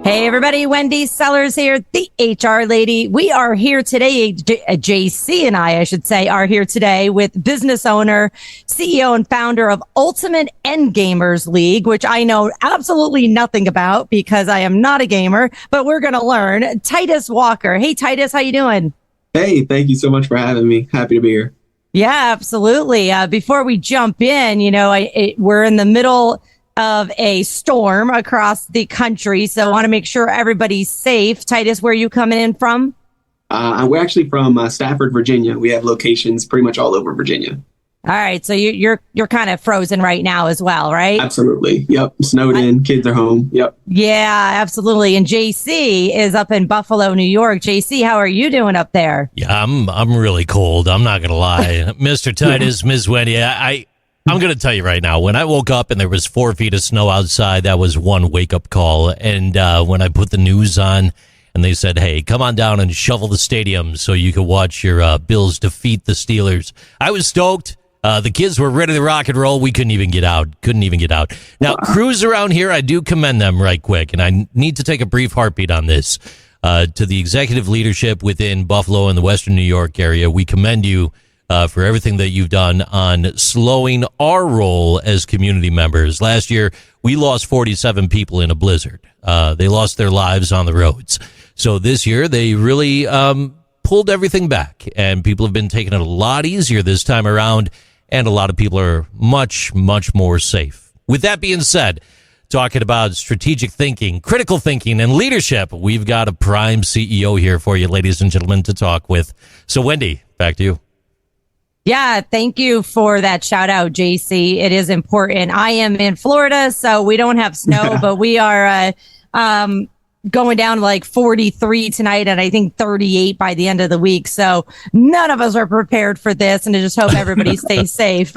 Hey everybody, Wendy Sellers here, the HR lady. We are here today, JC and I should say, are here today with business owner, CEO and founder of Ultimate Endgamers League, which I know absolutely nothing about because I am not a gamer, but we're going to learn. Titus Walker. Hey Titus, how you doing? Hey, thank you so much for having me. Happy to be here. Yeah, absolutely. Before we jump in, we're in the middle of a storm across the country. So I want to make sure everybody's safe. Titus, where are you coming in from? We're actually from Stafford, Virginia. We have locations pretty much all over Virginia. All right. So you're kind of frozen right now as well, right? Absolutely. Yep. Snowed in. Kids are home. Yep. Yeah, absolutely. And JC is up in Buffalo, New York. JC, how are you doing up there? Yeah, I'm really cold. I'm not going to lie. Mr. Titus, Ms. Wendy, I'm going to tell you right now, when I woke up and there was 4 feet of snow outside, that was one wake-up call. And when I put the news on and they said, hey, come on down and shovel the stadium so you can watch your Bills defeat the Steelers, I was stoked. The kids were ready to rock and roll. We couldn't even get out. Now, crews around here, I do commend them right quick, and I need to take a brief heartbeat on this. To the executive leadership within Buffalo and the Western New York area, we commend you for everything that you've done on slowing our role as community members. Last year, we lost 47 people in a blizzard. They lost their lives on the roads. So this year, they really pulled everything back, and people have been taking it a lot easier this time around, and a lot of people are much, much more safe. With that being said, talking about strategic thinking, critical thinking, and leadership, we've got a prime CEO here for you, ladies and gentlemen, to talk with. So, Wendy, back to you. Yeah, thank you for that shout out, JC. It is important. I am in Florida, so we don't have snow, but we are going down to like 43 tonight and I think 38 by the end of the week. So none of us are prepared for this, and I just hope everybody stays safe.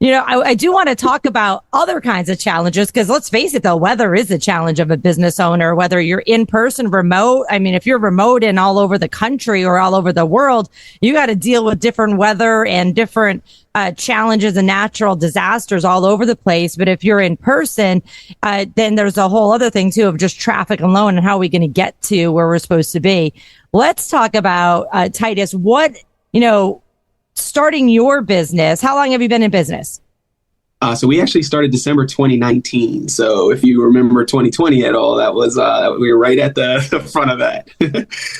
I do want to talk about other kinds of challenges because let's face it, the weather is a challenge of a business owner, whether you're in person, remote. I mean, if you're remote and all over the country or all over the world, you got to deal with different weather and different challenges and natural disasters all over the place. But if you're in person, then there's a whole other thing too of just traffic alone and how are we going to get to where we're supposed to be. Let's talk about Titus, starting your business. How long have you been in business? So we actually started December 2019. So if you remember 2020 at all, that was we were right at the front of that.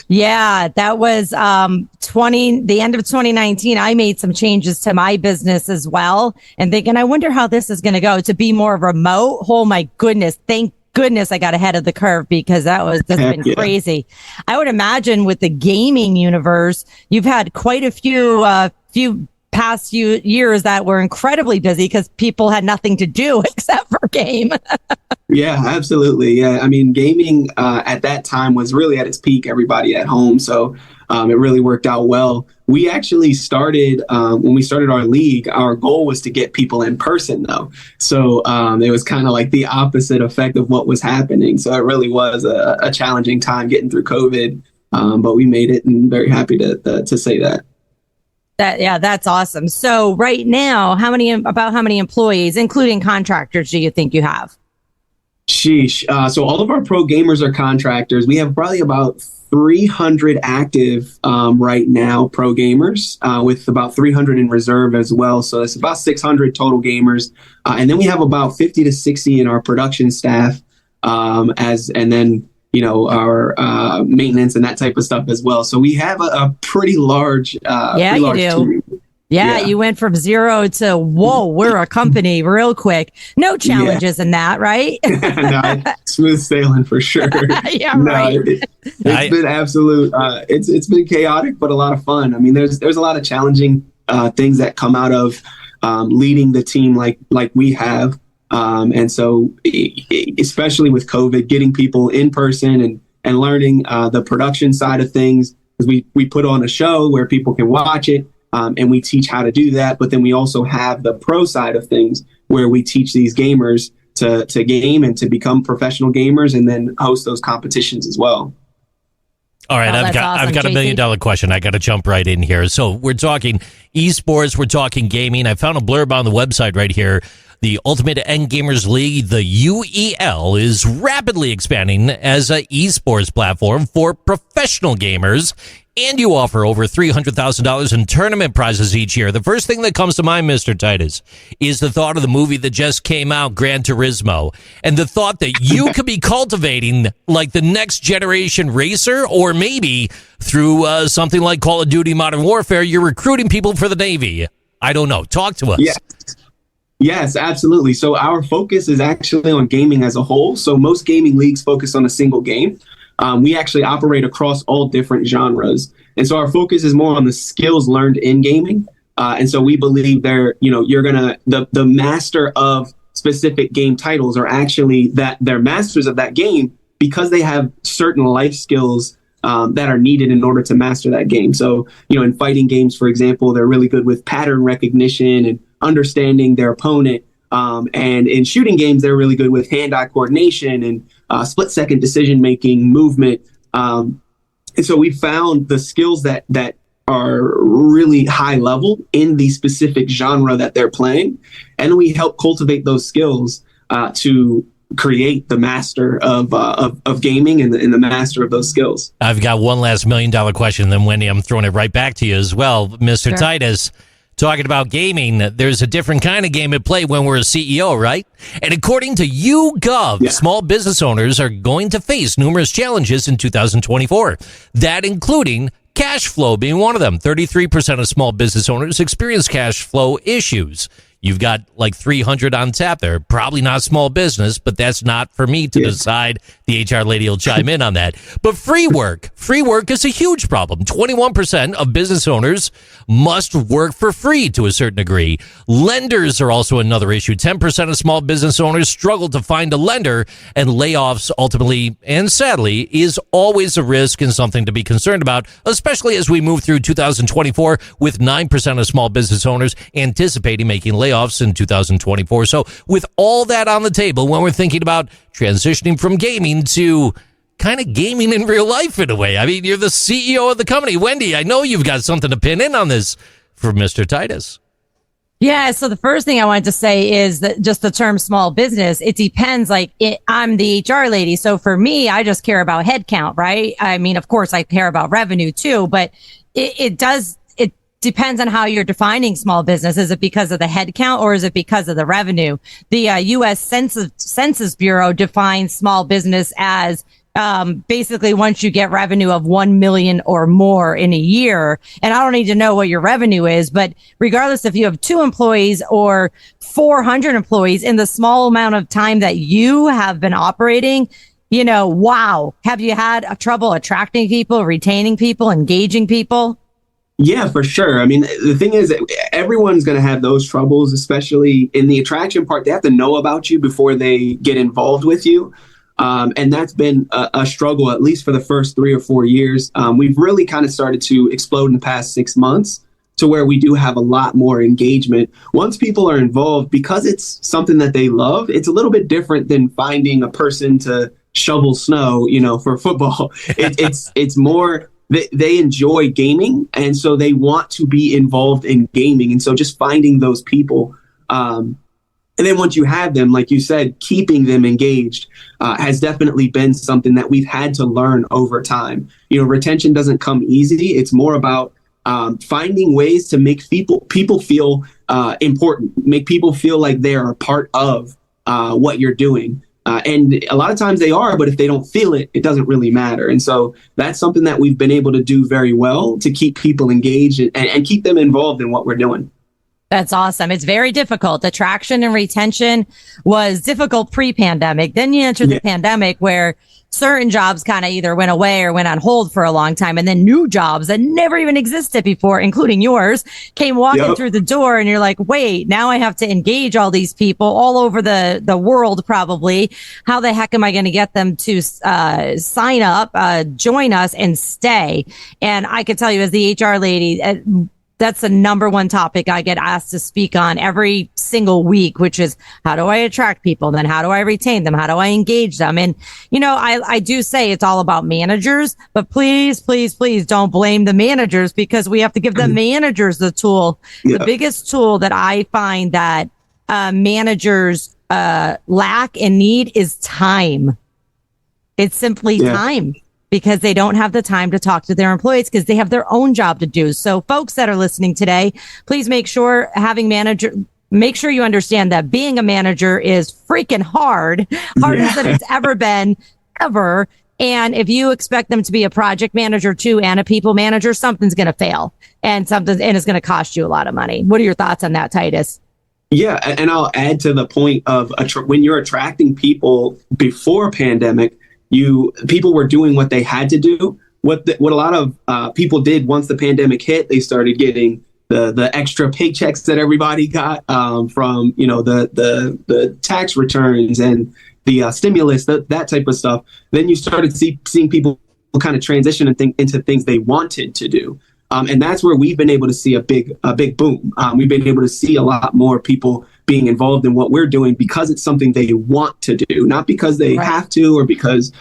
Yeah, that was the end of 2019. I made some changes to my business as well, and thinking, I wonder how this is going to go to be more remote. Oh my goodness! Thank goodness I got ahead of the curve because that's been crazy. I would imagine with the gaming universe, you've had quite a few past few years that were incredibly busy because people had nothing to do except for game. Yeah, absolutely. Yeah, I mean, gaming at that time was really at its peak. Everybody at home, so it really worked out well. We actually started when we started our league. Our goal was to get people in person, though. So it was kind of like the opposite effect of what was happening. So it really was a challenging time getting through COVID, but we made it, and very happy to say that. That's awesome. So right now, how many employees, including contractors, do you think you have? Sheesh. So all of our pro gamers are contractors. We have probably about 300 active right now, pro gamers, with about 300 in reserve as well. So it's about 600 total gamers. And then we have about 50 to 60 in our production staff, and then our maintenance and that type of stuff as well. So we have a pretty large, team. Yeah, you went from zero to, whoa, we're a company real quick. No challenges in that, right? No, smooth sailing for sure. Yeah, right. It's been absolute. It's been chaotic, but a lot of fun. I mean, there's a lot of challenging things that come out of leading the team like we have. And so especially with COVID, getting people in person and learning the production side of things, because we put on a show where people can watch it. And we teach how to do that. But then we also have the pro side of things where we teach these gamers to game and to become professional gamers and then host those competitions as well. All right, I've got $1 million question. I got to jump right in here. So we're talking esports, we're talking gaming. I found a blurb on the website right here. The Ultimate Endgamers League, the UEL, is rapidly expanding as an esports platform for professional gamers, and you offer over $300,000 in tournament prizes each year. The first thing that comes to mind, Mr. Titus, is the thought of the movie that just came out, Gran Turismo, and the thought that you could be cultivating like the next generation racer, or maybe through something like Call of Duty Modern Warfare, you're recruiting people for the Navy. I don't know. Talk to us. Yes, absolutely. So our focus is actually on gaming as a whole. So most gaming leagues focus on a single game. We actually operate across all different genres. And so our focus is more on the skills learned in gaming. And so we believe you're going to, the master of specific game titles are actually that they're masters of that game because they have certain life skills that are needed in order to master that game. So, in fighting games, for example, they're really good with pattern recognition and understanding their opponent. And in shooting games, they're really good with hand-eye coordination and split-second decision-making, movement. And so we found the skills that are really high level in the specific genre that they're playing. And we help cultivate those skills to create the master of gaming and the master of those skills. I've got one last $1 million question, then Wendy, I'm throwing it right back to you as well. Mr. Sure. Titus, talking about gaming, there's a different kind of game at play when we're a CEO, right? And according to YouGov, small business owners are going to face numerous challenges in 2024, that including cash flow being one of them. 33% of small business owners experience cash flow issues. You've got like 300 on tap there. Probably not small business, but that's not for me to decide. The HR lady will chime in on that. But free work is a huge problem. 21% of business owners must work for free to a certain degree. Lenders are also another issue. 10% of small business owners struggle to find a lender, and layoffs ultimately and sadly is always a risk and something to be concerned about, especially as we move through 2024 with 9% of small business owners anticipating making layoffs in 2024. So with all that on the table, when we're thinking about transitioning from gaming to kind of gaming in real life in a way, I mean, you're the CEO of the company. Wendy, I know you've got something to pin in on this for Mr. Titus. Yeah. So the first thing I wanted to say is that just the term small business, it depends. I'm the HR lady. So for me, I just care about headcount, right? I mean, of course I care about revenue too, but it depends on how you're defining small business. Is it because of the headcount or is it because of the revenue? The U.S. Census Bureau defines small business as basically once you get revenue of 1 million or more in a year. And I don't need to know what your revenue is, but regardless if you have 2 employees or 400 employees, in the small amount of time that you have been operating, wow. Have you had trouble attracting people, retaining people, engaging people? Yeah, for sure. I mean, the thing is, everyone's going to have those troubles, especially in the attraction part. They have to know about you before they get involved with you. And that's been a struggle, at least for the first 3 or 4 years. We've really kind of started to explode in the past 6 months to where we do have a lot more engagement. Once people are involved, because it's something that they love, it's a little bit different than finding a person to shovel snow, for football. It's more... They enjoy gaming, and so they want to be involved in gaming. And so just finding those people. And then once you have them, like you said, keeping them engaged has definitely been something that we've had to learn over time. Retention doesn't come easy. It's more about finding ways to make people feel important, make people feel like they are a part of what you're doing. And a lot of times they are, but if they don't feel it, it doesn't really matter. And so that's something that we've been able to do very well to keep people engaged and keep them involved in what we're doing. That's awesome. It's very difficult. Attraction and retention was difficult pre-pandemic. Then you enter the pandemic where certain jobs kind of either went away or went on hold for a long time. And then new jobs that never even existed before, including yours, came walking through the door. And you're like, wait, now I have to engage all these people all over the world, probably. How the heck am I going to get them to sign up, join us and stay? And I can tell you as the HR lady, that's the number one topic I get asked to speak on every single week, which is how do I attract people? Then how do I retain them? How do I engage them? And, I do say it's all about managers, but please, please, please don't blame the managers because we have to give the managers the tool. The biggest tool that I find that managers lack and need is time. It's simply time, because they don't have the time to talk to their employees because they have their own job to do. So folks that are listening today, please make sure make sure you understand that being a manager is freaking hardest than it's ever been, ever. And if you expect them to be a project manager too and a people manager, something's going to fail and it's going to cost you a lot of money. What are your thoughts on that, Titus? Yeah, and I'll add to the point of when you're attracting people before pandemic, people were doing what they had to do. What a lot of people did once the pandemic hit, they started getting the extra paychecks that everybody got from the tax returns and the stimulus, that type of stuff. Then you started seeing people kind of transition into things they wanted to do. And that's where we've been able to see a big boom. We've been able to see a lot more people being involved in what we're doing because it's something they want to do, not because they have to or because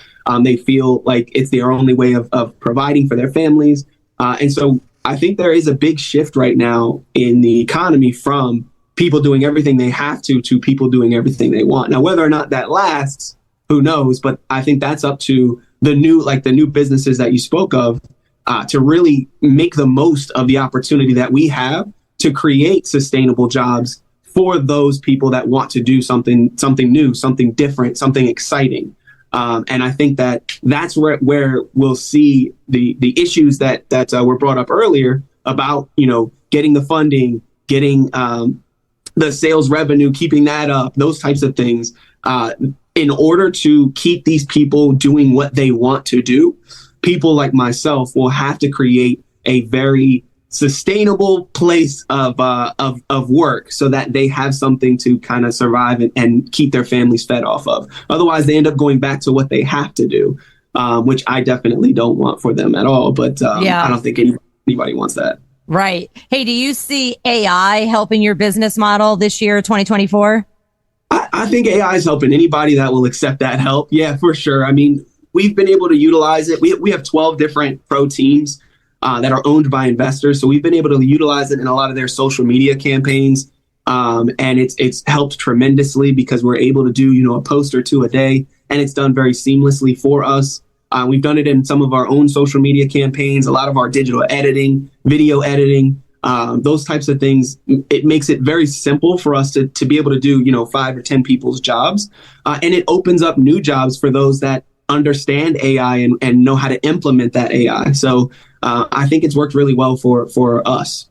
they feel like it's their only way of providing for their families. And so I think there is a big shift right now in the economy from people doing everything they have to people doing everything they want. Now, whether or not that lasts, who knows? But I think that's up to the new businesses that you spoke of to really make the most of the opportunity that we have to create sustainable jobs for those people that want to do something new, something different, something exciting. And I think that's where we'll see the issues that were brought up earlier about, getting the funding, getting the sales revenue, keeping that up, those types of things, in order to keep these people doing what they want to do. People like myself will have to create a very sustainable place of work so that they have something to kind of survive and keep their families fed off of. Otherwise, they end up going back to what they have to do, which I definitely don't want for them at all. But I don't think anybody wants that. Right. Hey, do you see AI helping your business model this year, 2024? I think AI is helping anybody that will accept that help. Yeah, for sure. I mean, we've been able to utilize it. We have 12 different pro teams that are owned by investors. So we've been able to utilize it in a lot of their social media campaigns. And it's helped tremendously because we're able to do, a post or two a day, and it's done very seamlessly for us. We've done it in some of our own social media campaigns, a lot of our digital editing, video editing, those types of things. It makes it very simple for us to be able to do, 5 or 10 people's jobs. And it opens up new jobs for those that understand AI and know how to implement that AI. So I think it's worked really well for us.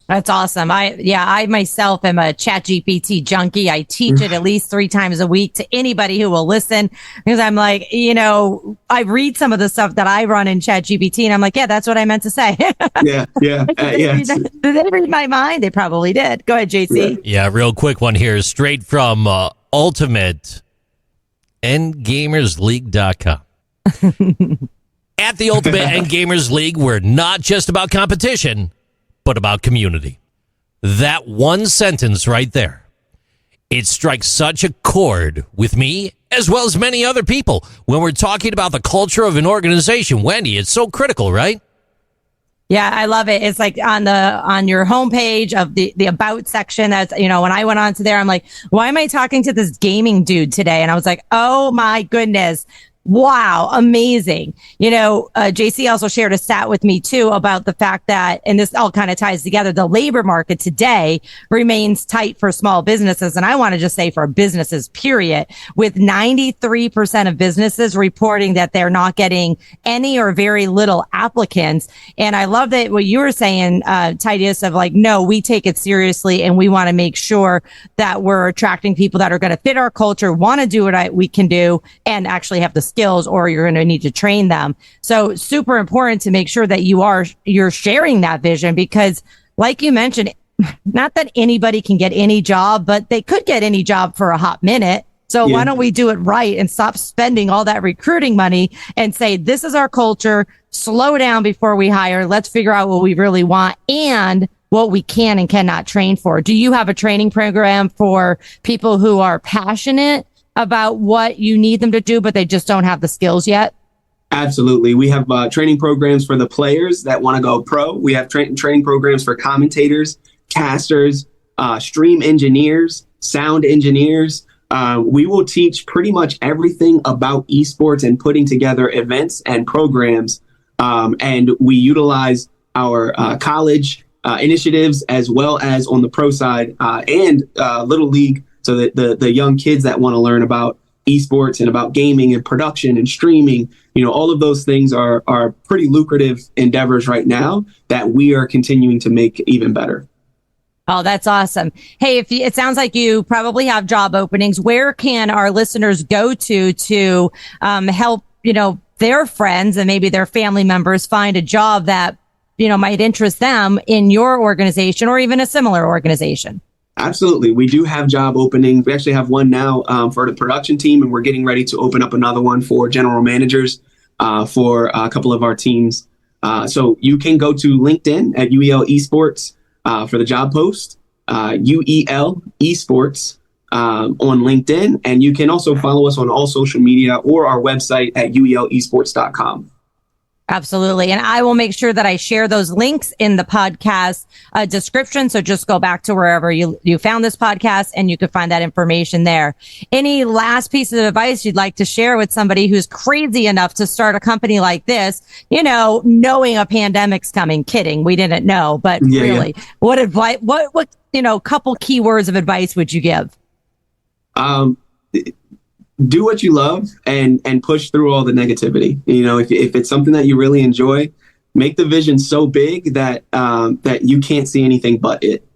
That's awesome. I myself am a ChatGPT junkie. I teach it at least 3 times a week to anybody who will listen, because I'm like, I read some of the stuff that I run in ChatGPT and I'm like, yeah, that's what I meant to say. Yeah. Did they read my mind? They probably did. Go ahead, JC. Yeah, real quick one here, straight from Ultimate Endgamersleague.com. At the Ultimate Endgamers League, we're not just about competition, but about community. That one sentence right there, it strikes such a chord with me as well as many other people when we're talking about the culture of an organization. Wendy, it's so critical, right? Yeah, I love it. It's like on your homepage of the about section. That's, when I went on to there, I'm like, why am I talking to this gaming dude today? And I was like, oh my goodness. Wow, amazing. JC also shared a stat with me too about the fact that, and this all kind of ties together, the labor market today remains tight for small businesses. And I want to just say for businesses, period, with 93% of businesses reporting that they're not getting any or very little applicants. And I love that what you were saying, Titus, of like, no, we take it seriously and we want to make sure that we're attracting people that are going to fit our culture, want to do what we can do, and actually have the skills, or you're going to need to train them. So super important to make sure that you're sharing that vision, because like you mentioned, not that anybody can get any job, but they could get any job for a hot minute. So why don't we do it right and stop spending all that recruiting money and say, this is our culture, slow down before we hire. Let's figure out what we really want and what we can and cannot train for. Do you have a training program for people who are passionate about what you need them to do, but they just don't have the skills yet? Absolutely. We have training programs for the players that want to go pro. We have training programs for commentators, casters, stream engineers, sound engineers. We will teach pretty much everything about esports and putting together events and programs. And we utilize our college initiatives as well as on the pro side and Little League, so that the young kids that want to learn about esports and about gaming and production and streaming, all of those things are pretty lucrative endeavors right now that we are continuing to make even better. Oh, that's awesome. Hey, it sounds like you probably have job openings. Where can our listeners go to help, their friends and maybe their family members find a job that, might interest them in your organization or even a similar organization? Absolutely. We do have job openings. We actually have one now for the production team, and we're getting ready to open up another one for general managers for a couple of our teams. So you can go to LinkedIn at UEL Esports for the job post, UEL Esports on LinkedIn. And you can also follow us on all social media or our website at uelesports.com. Absolutely. And I will make sure that I share those links in the podcast description. So just go back to wherever you found this podcast and you can find that information there. Any last pieces of advice you'd like to share with somebody who's crazy enough to start a company like this, knowing a pandemic's coming? Kidding. We didn't know, but really, what advice, what, couple key words of advice would you give? Do what you love and push through all the negativity. If it's something that you really enjoy, make the vision so big that you can't see anything but it.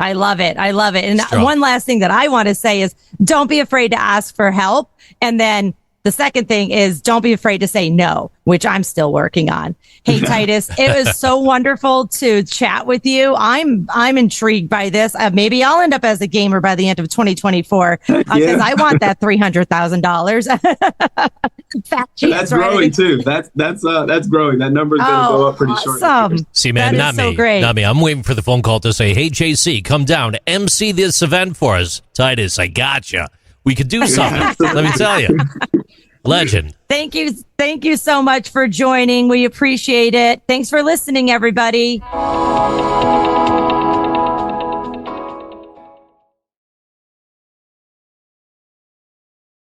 I love it. I love it. And Strong. One last thing that I want to say is don't be afraid to ask for help. And then the second thing is don't be afraid to say no, which I'm still working on. Hey, Titus, it was so wonderful to chat with you. I'm intrigued by this. Maybe I'll end up as a gamer by the end of 2024 because I want that $300,000. That's growing too. That's growing. That number's going to go up pretty shortly. See, man, not me. Great. Not me. I'm waiting for the phone call to say, "Hey, JC, come down, MC this event for us." Titus, I gotcha. We could do something. Let me tell you. Legend. Thank you. Thank you so much for joining. We appreciate it. Thanks for listening, everybody.